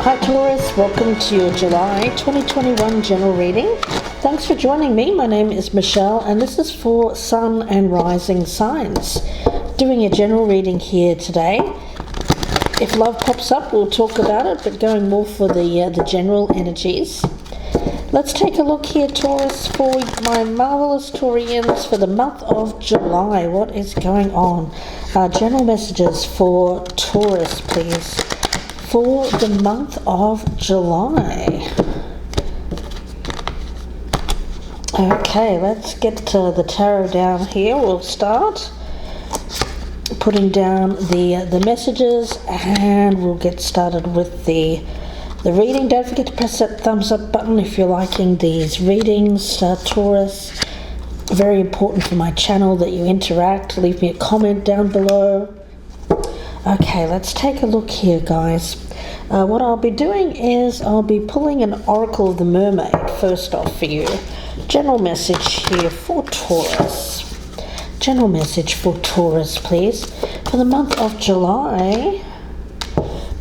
Hi Taurus, welcome to your July 2021 general reading. Thanks for joining me. My name is Michelle and this is for Sun and Rising signs. Doing a general reading here today. If love pops up, we'll talk about it, but going more for the general energies. Let's take a look here, Taurus, for my marvelous Taurians for the month of July. What is going on? General messages for Taurus, please, for the month of July. Okay, let's get the tarot down here. We'll start putting down the messages and we'll get started with the reading. Don't forget to press that thumbs up button if you're liking these readings, Taurus. Very important for my channel that you interact. Leave me a comment down below. Okay, let's take a look here, guys. What I'll be doing is I'll be pulling an Oracle of the Mermaid first off for you. General message here for Taurus. General message for Taurus, please, for the month of July.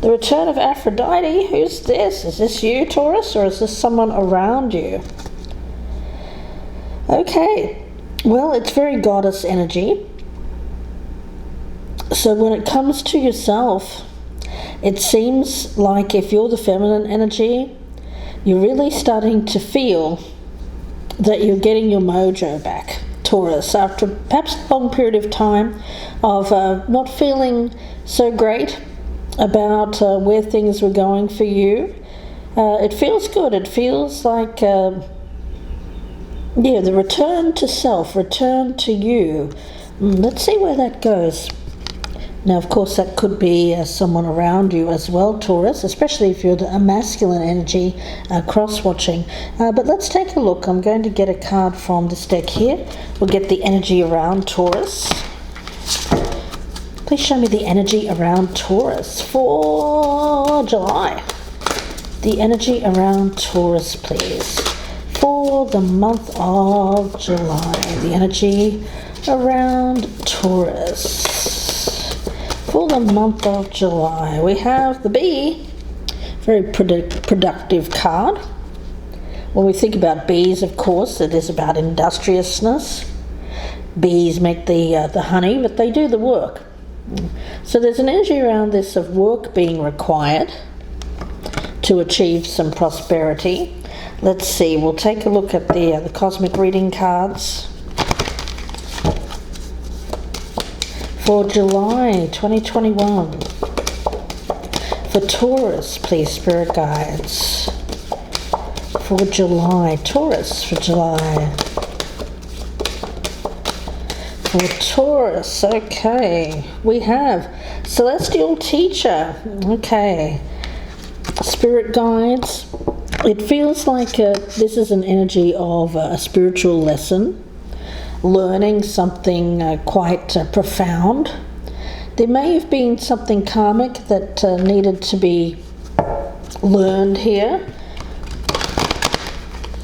The return of Aphrodite. Who's this? Is this you, Taurus, or is this someone around you? Okay, well, it's very goddess energy. So when it comes to yourself, it seems like if you're the feminine energy, you're really starting to feel that you're getting your mojo back, Taurus, after perhaps a long period of time of not feeling so great about where things were going for you. It feels good. It feels like, the return to self, return to you. Let's see where that goes. Now, of course, that could be someone around you as well, Taurus, especially if you're a masculine energy cross-watching. But let's take a look. I'm going to get a card from this deck here. We'll get the energy around Taurus. Please show me the energy around Taurus for July. The energy around Taurus, please, for the month of July. The energy around Taurus for the month of July. We have the bee, very productive card. When we think about bees, of course, it is about industriousness. Bees make the honey, but they do the work. So there's an energy around this of work being required to achieve some prosperity. Let's see, we'll take a look at the cosmic reading cards for July 2021. For Taurus, please, spirit guides. For July, Taurus, for July. For Taurus, okay. We have Celestial Teacher. Okay. Spirit guides. It feels like this is an energy of a spiritual lesson. Learning something quite profound. There may have been something karmic that needed to be learned here.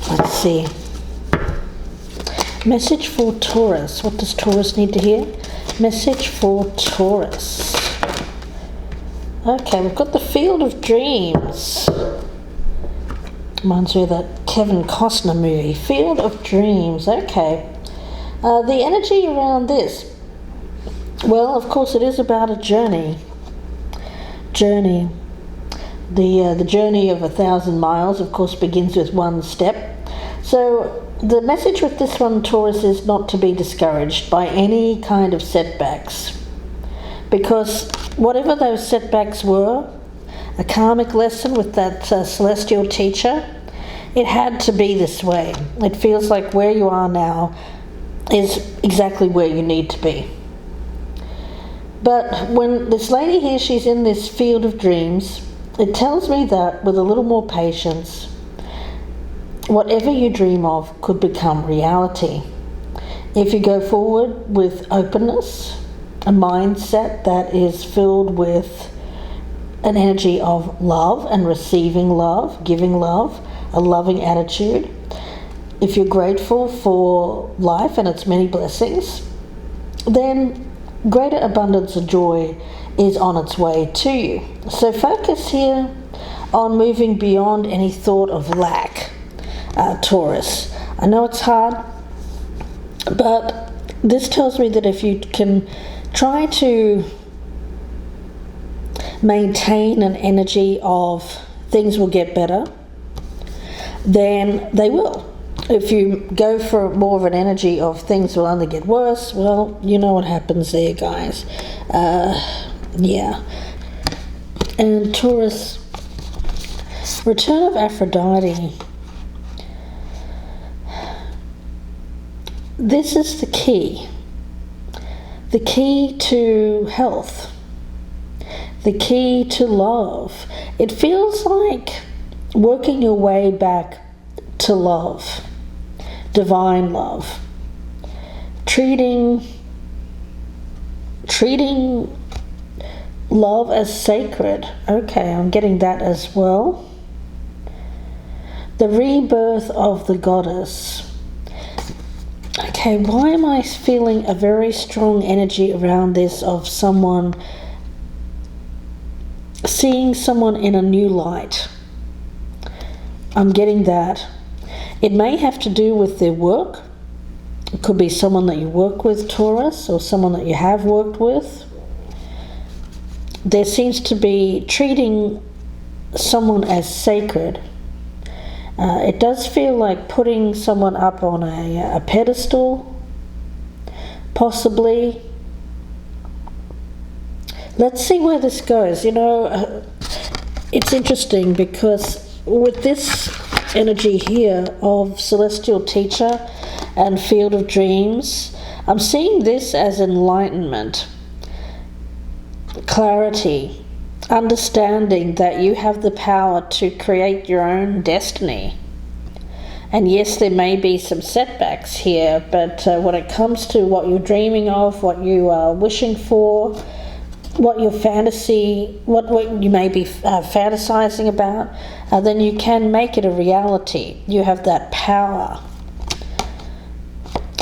Let's see. Message for Taurus. What does Taurus need to hear? Message for Taurus. Okay, we've got the Field of Dreams. Reminds me of that Kevin Costner movie, Field of Dreams. Okay. The energy around this, well, of course, it is about a journey. The journey of 1,000 miles, of course, begins with one step. So the message with this one, Taurus, is not to be discouraged by any kind of setbacks, because whatever those setbacks were, a karmic lesson with that celestial teacher, it had to be this way. It feels like where you are now is exactly where you need to be. But when this lady here, she's in this field of dreams, it tells me that with a little more patience, whatever you dream of could become reality. If you go forward with openness, a mindset that is filled with an energy of love and receiving love, giving love, a loving attitude, if you're grateful for life and its many blessings, then greater abundance of joy is on its way to you. So focus here on moving beyond any thought of lack, Taurus. I know it's hard, but this tells me that if you can try to maintain an energy of things will get better, then they will. If you go for more of an energy of things will only get worse, well, you know what happens there, guys. Yeah. And Taurus, return of Aphrodite. This is the key. The key to health. The key to love. It feels like working your way back to love. Divine love. Treating love as sacred. Okay, I'm getting that as well. The rebirth of the goddess. Okay, why am I feeling a very strong energy around this of someone seeing someone in a new light? I'm getting that. It may have to do with their work. It could be someone that you work with, Taurus, or someone that you have worked with. There seems to be treating someone as sacred. It does feel like putting someone up on a pedestal, possibly. Let's see where this goes. You know, it's interesting because with this energy here of celestial teacher and field of dreams, I'm seeing this as enlightenment, clarity, understanding that you have the power to create your own destiny. And yes, there may be some setbacks here, but when it comes to what you're dreaming of, what you are wishing for, what your fantasy, what you may be fantasizing about, then you can make it a reality. You have that power.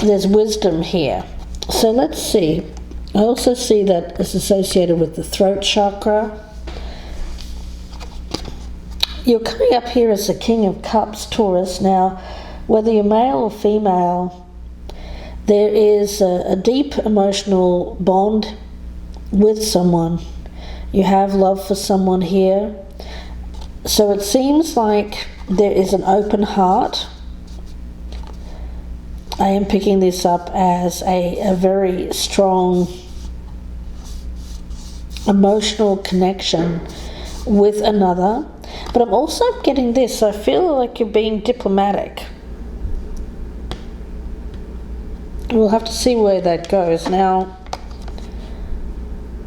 There's wisdom here. So let's see. I also see that it's associated with the throat chakra. You're coming up here as the King of Cups, Taurus. Now, whether you're male or female, there is a deep emotional bond with someone. You have love for someone here. So it seems like there is an open heart. I am picking this up as a very strong emotional connection with another. But I'm also getting this. I feel like you're being diplomatic. We'll have to see where that goes. Now,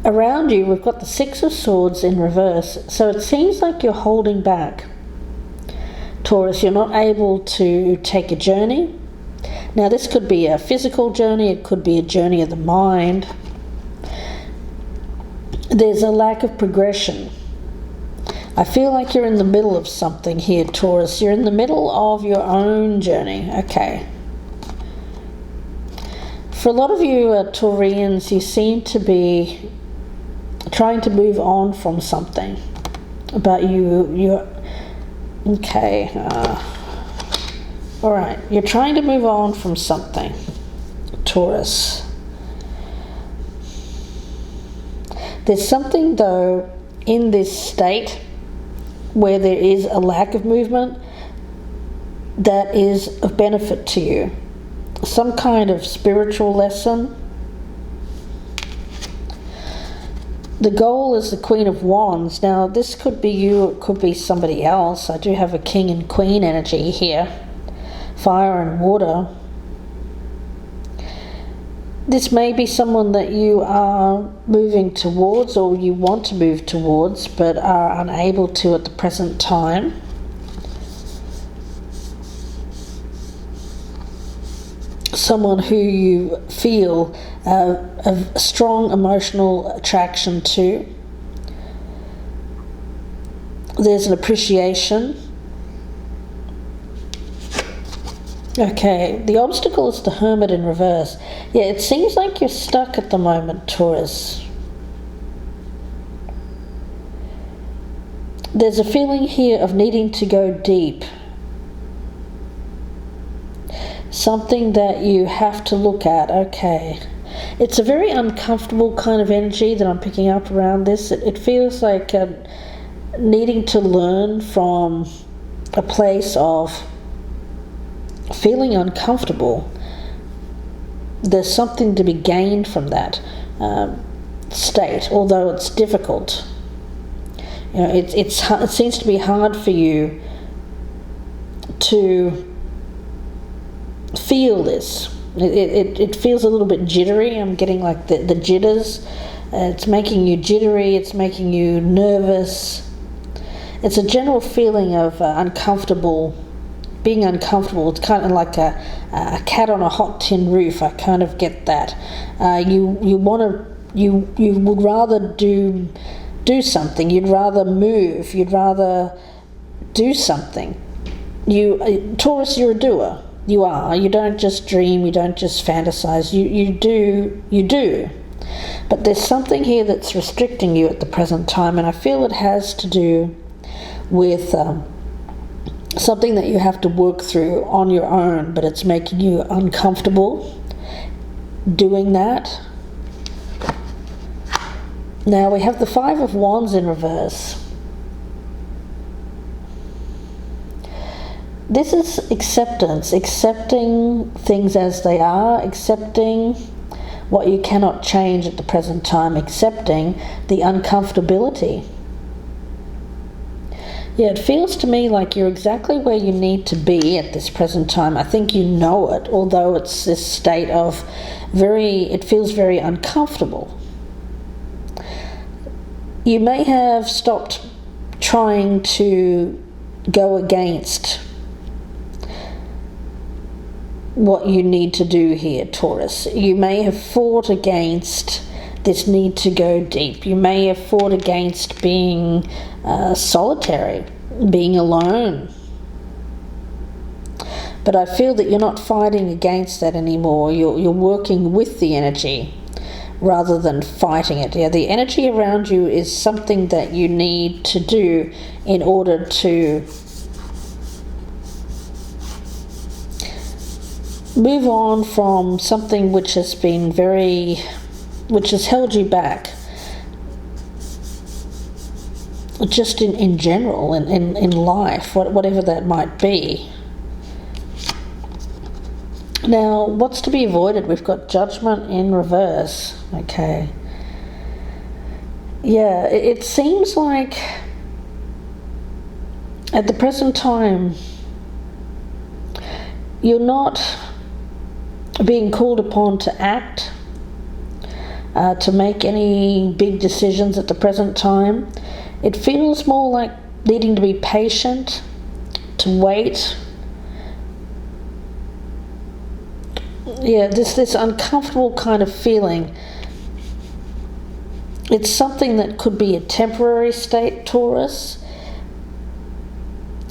around you, we've got the Six of Swords in reverse. So it seems like you're holding back. Taurus, you're not able to take a journey. Now, this could be a physical journey. It could be a journey of the mind. There's a lack of progression. I feel like you're in the middle of something here, Taurus. You're in the middle of your own journey. Okay. For a lot of you Taurians, you seem to be trying to move on from something. But you're... Okay. All right. You're trying to move on from something, Taurus. There's something, though, in this state where there is a lack of movement that is of benefit to you. Some kind of spiritual lesson. The goal is the Queen of Wands. Now, this could be you, it could be somebody else. I do have a King and Queen energy here. Fire and water. This may be someone that you are moving towards or you want to move towards but are unable to at the present time. Someone who you feel a strong emotional attraction to. There's an appreciation. Okay, the obstacle is the Hermit in reverse. Yeah, it seems like you're stuck at the moment, Taurus. there's a feeling here of needing to go deep. Something that you have to look at. Okay. It's a very uncomfortable kind of energy that I'm picking up around this. It feels like needing to learn from a place of feeling uncomfortable. There's something to be gained from that state, although it's difficult. You know, it seems to be hard for you to feel this. It feels a little bit jittery. I'm getting like the jitters. It's making you jittery. It's making you nervous. It's a general feeling of uncomfortable, being uncomfortable. It's kind of like a cat on a hot tin roof. I kind of get that. You would rather do something. You'd rather move. You'd rather do something. Taurus, you're a doer. You are. You don't just dream. You don't just fantasize. You do. But there's something here that's restricting you at the present time, and I feel it has to do with something that you have to work through on your own, but it's making you uncomfortable doing that. Now we have the Five of Wands in reverse. This is acceptance, accepting things as they are, accepting what you cannot change at the present time, accepting the uncomfortability. Yeah, it feels to me like you're exactly where you need to be at this present time. I think you know it, although it's this state of it feels very uncomfortable. You may have stopped trying to go against what you need to do here, Taurus. You may have fought against this need to go deep. You may have fought against being solitary, being alone. But I feel that you're not fighting against that anymore. You're working with the energy rather than fighting it. Yeah, the energy around you is something that you need to do in order to move on from something which has held you back, just in general, in life, whatever that might be. Now, what's to be avoided? We've got Judgment in reverse. Okay. Yeah, it seems like at the present time you're not being called upon to act, to make any big decisions at the present time. It feels more like needing to be patient, to wait. Yeah, this uncomfortable kind of feeling. It's something that could be a temporary state, Taurus.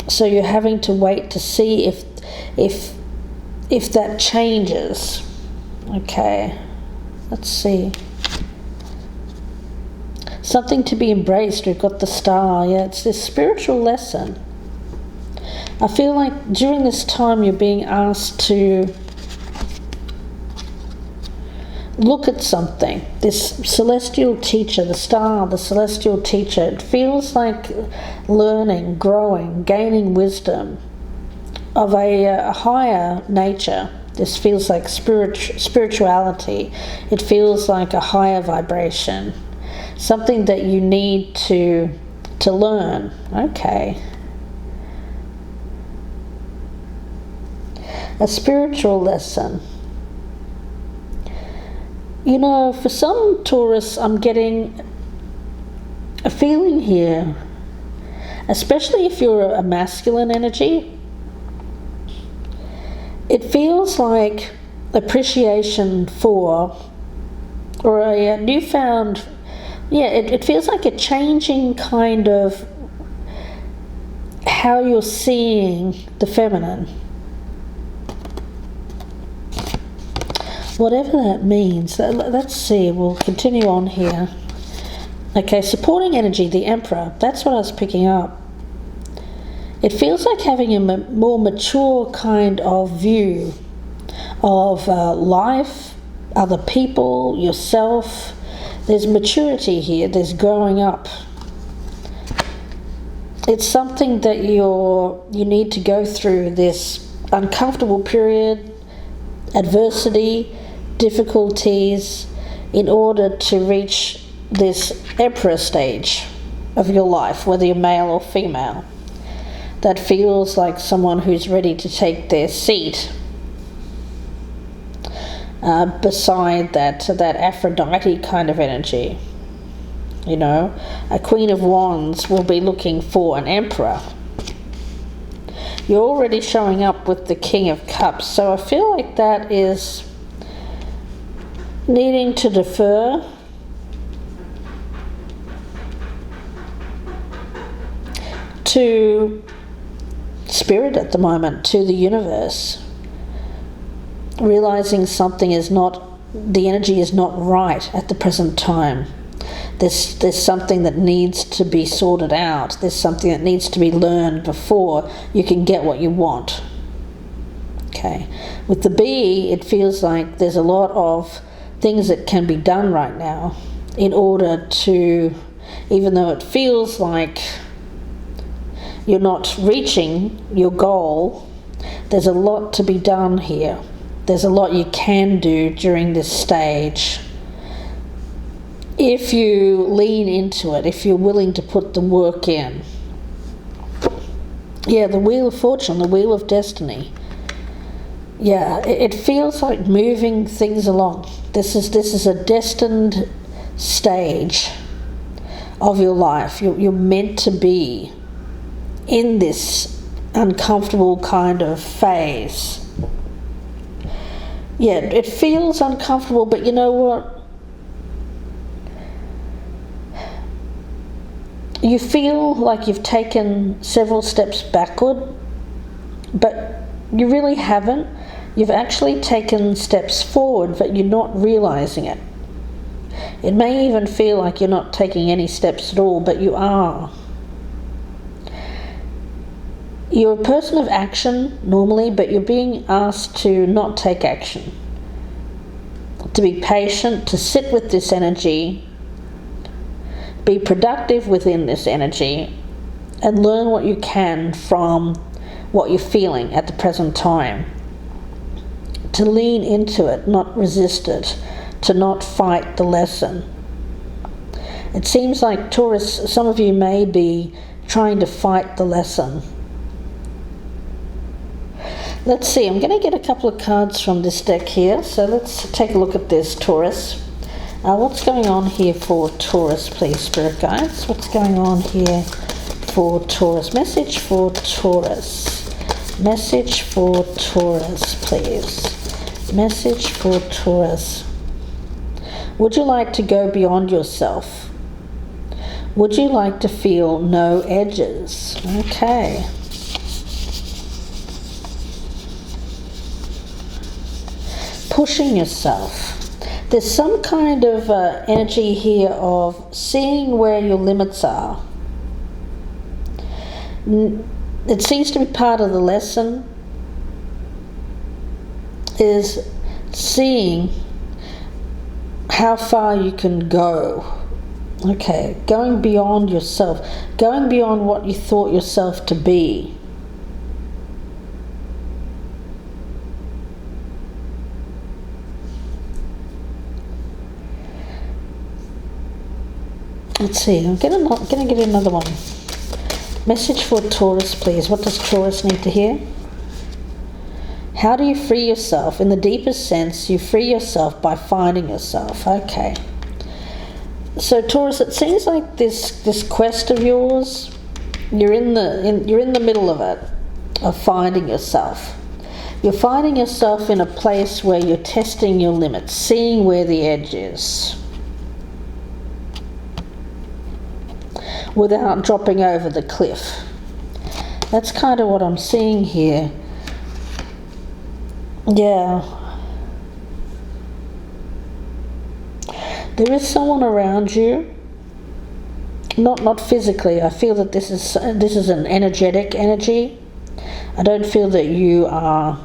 So you're having to wait to see if that changes. Okay, let's see. Something to be embraced. We've got the Star. Yeah, it's this spiritual lesson. I feel like during this time you're being asked to look at something. This celestial teacher, the Star, the celestial teacher, it feels like learning, growing, gaining wisdom of a higher nature. This feels like spirituality. It feels like a higher vibration, something that you need to learn. Okay. A spiritual lesson. You know, for some Taurus, I'm getting a feeling here, especially if you're a masculine energy, it feels like appreciation for, or a newfound, it feels like a changing kind of how you're seeing the feminine. Whatever that means. Let's see, we'll continue on here. Okay, supporting energy, the Emperor. That's what I was picking up. It feels like having a more mature kind of view of life, other people, yourself. There's maturity here. There's growing up. It's something that you need to go through this uncomfortable period, adversity, difficulties, in order to reach this Emperor stage of your life, whether you're male or female, that feels like someone who's ready to take their seat beside that Aphrodite kind of energy. You know, a Queen of Wands will be looking for an Emperor. You're already showing up with the King of Cups, so I feel like that is needing to defer to Spirit at the moment, to the universe. Realizing something is not, the energy is not right at the present time. There's something that needs to be sorted out. There's something that needs to be learned before you can get what you want. Okay. With the Bee, it feels like there's a lot of things that can be done right now in order to, even though it feels like you're not reaching your goal, there's a lot to be done here. There's a lot you can do during this stage. If you lean into it, if you're willing to put the work in. Yeah, the Wheel of Fortune, the Wheel of Destiny. Yeah, it feels like moving things along. This is a destined stage of your life. You're meant to be in this uncomfortable kind of phase. Yeah, it feels uncomfortable, but you know what? You feel like you've taken several steps backward, but you really haven't. You've actually taken steps forward, but you're not realizing it. It may even feel like you're not taking any steps at all, but you are. You're a person of action normally, but you're being asked to not take action. To be patient, to sit with this energy, be productive within this energy, and learn what you can from what you're feeling at the present time. To lean into it, not resist it, to not fight the lesson. It seems like Taurus, some of you may be trying to fight the lesson. Let's see, I'm going to get a couple of cards from this deck here, so let's take a look at this, Taurus. What's going on here for Taurus, please, Spirit Guides? What's going on here for Taurus? Message for Taurus. Message for Taurus, please. Message for Taurus. Would you like to go beyond yourself? Would you like to feel no edges? Okay. Pushing yourself. There's some kind of energy here of seeing where your limits are. It seems to be part of the lesson is seeing how far you can go. Okay, going beyond yourself, going beyond what you thought yourself to be. Let's see, I'm going to get another one. Message for Taurus, please. What does Taurus need to hear? How do you free yourself? In the deepest sense, you free yourself by finding yourself. Okay. So Taurus, it seems like this quest of yours, you're in the middle of it, of finding yourself. You're finding yourself in a place where you're testing your limits, seeing where the edge is, without dropping over the cliff. That's kind of what I'm seeing here. Yeah. There is someone around you not physically. I feel that this is an energetic energy. I don't feel that you are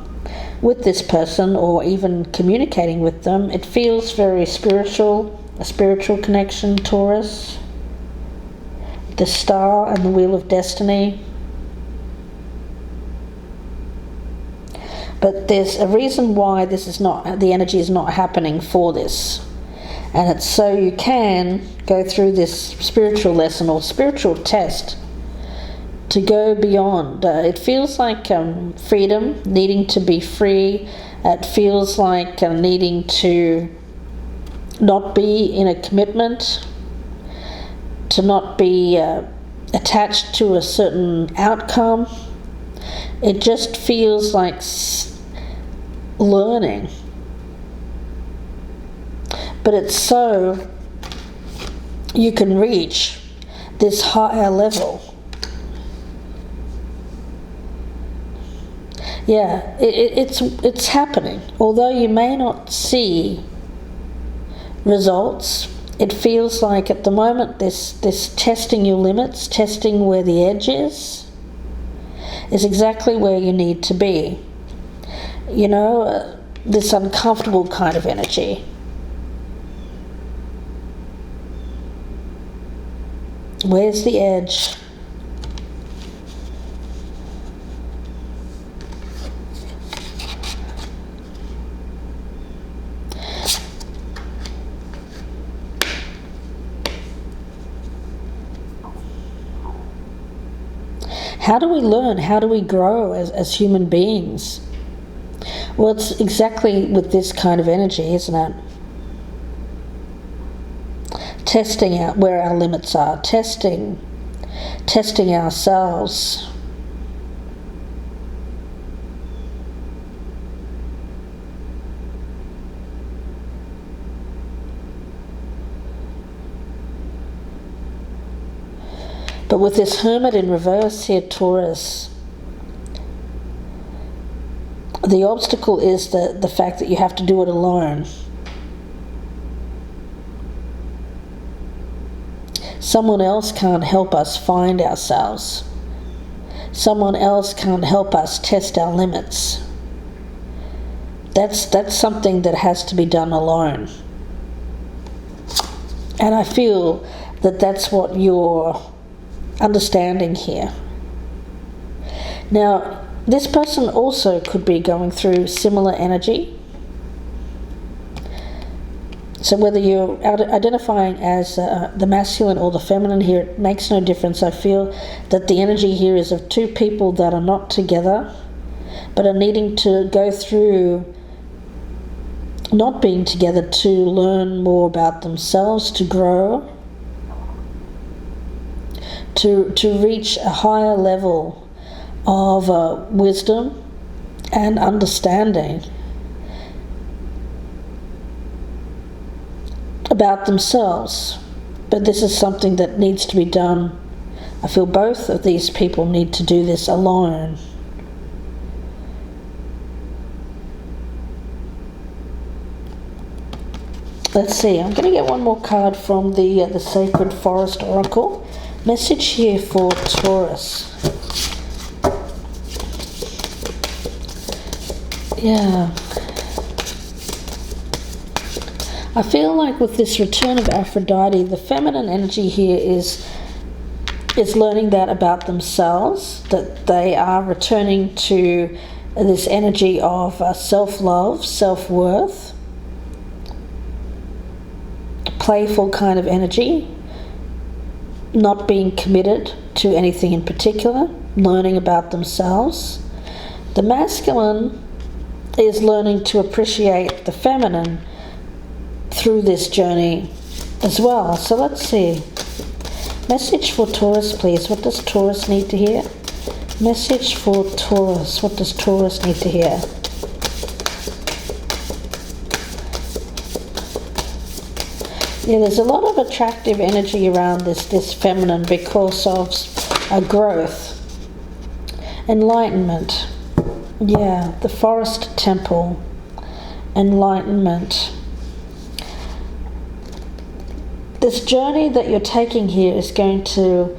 with this person or even communicating with them. It feels very spiritual, a spiritual connection, Taurus. The star and the wheel of destiny. But there's a reason why the energy is not happening for this. And it's so you can go through this spiritual lesson or spiritual test to go beyond. It feels like freedom, needing to be free. It feels like needing to not be in a commitment, to not be attached to a certain outcome. It just feels like learning. But it's so you can reach this higher level. Yeah, it's happening. Although you may not see results, it feels like at the moment this testing your limits, testing where the edge is exactly where you need to be. You know, this uncomfortable kind of energy. Where's the edge? How do we learn? How do we grow as human beings? Well, it's exactly with this kind of energy, isn't it? Testing out where our limits are, testing ourselves. But with this Hermit in reverse here, Taurus, the obstacle is the fact that you have to do it alone. Someone else can't help us find ourselves. Someone else can't help us test our limits. That's something that has to be done alone. And I feel that that's what you're understanding here. Now, this person also could be going through similar energy. So whether you're identifying as the masculine or the feminine here, it makes no difference. I feel that the energy here is of two people that are not together, but are needing to go through not being together to learn more about themselves, to grow, to reach a higher level of wisdom and understanding about themselves. But this is something that needs to be done. I feel both of these people need to do this alone. Let's see, I'm going to get one more card from the Sacred Forest Oracle. Message here for Taurus. Yeah. I feel like with this return of Aphrodite, the feminine energy here is learning that about themselves, that they are returning to this energy of self-love, self-worth, playful kind of energy, not being committed to anything in particular, learning about themselves. The masculine is learning to appreciate the feminine through this journey as well. So let's see. Message for Taurus, please. What does Taurus need to hear? Message for Taurus. What does Taurus need to hear? Yeah, there's a lot of attractive energy around this feminine because of growth, enlightenment. Yeah, the forest temple, enlightenment. this journey that you're taking here is going to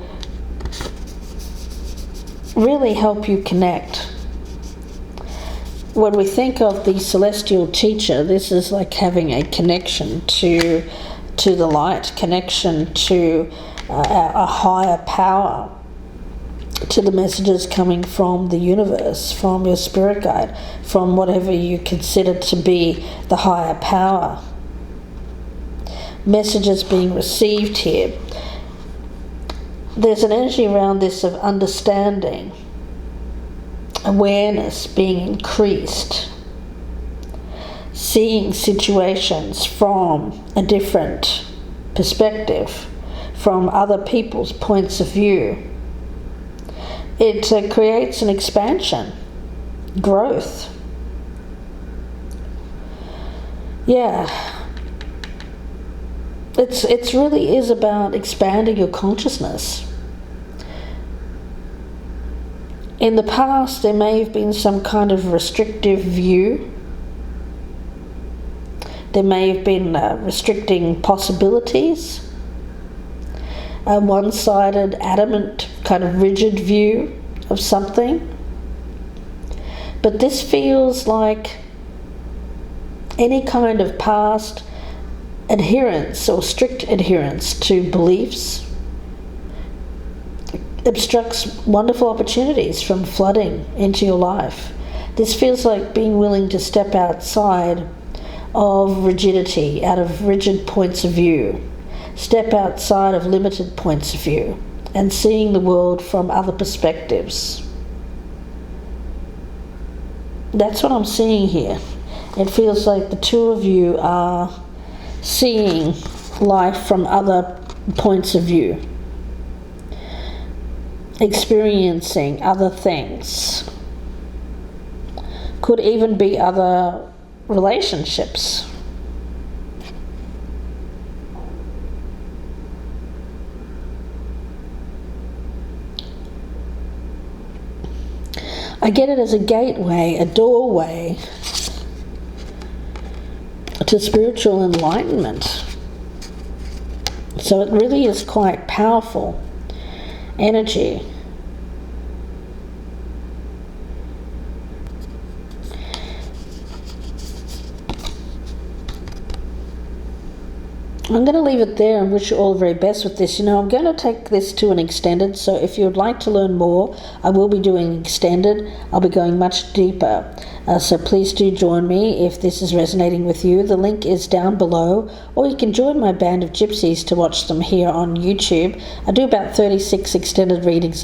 really help you connect. When we think of the celestial teacher, this is like having a connection to the light, connection to a higher power, to the messages coming from the universe, from your spirit guide, from whatever you consider to be the higher power. Messages being received here. There's an energy around this of understanding, awareness being increased, seeing situations from a different perspective, from other people's points of view. It creates an expansion, growth. Yeah. It's really is about expanding your consciousness. In the past, there may have been some kind of restrictive view. There may have been restricting possibilities. A one-sided, adamant, kind of rigid view of something. But this feels like any kind of past adherence or strict adherence to beliefs obstructs wonderful opportunities from flooding into your life. This feels like being willing to step outside of rigidity, out of rigid points of view, step outside of limited points of view, and seeing the world from other perspectives. That's what I'm seeing here. It feels like the two of you are seeing life from other points of view, experiencing other things. Could even be other relationships. I get it as a gateway, a doorway to spiritual enlightenment. So it really is quite powerful energy. I'm going to leave it there and wish you all the very best with this. I'm going to take this to an extended, so if you would like to learn more, I will be doing extended. I'll be going much deeper. So please do join me if this is resonating with you. The link is down below, or you can join my band of gypsies to watch them here on YouTube. I do about 36 extended readings a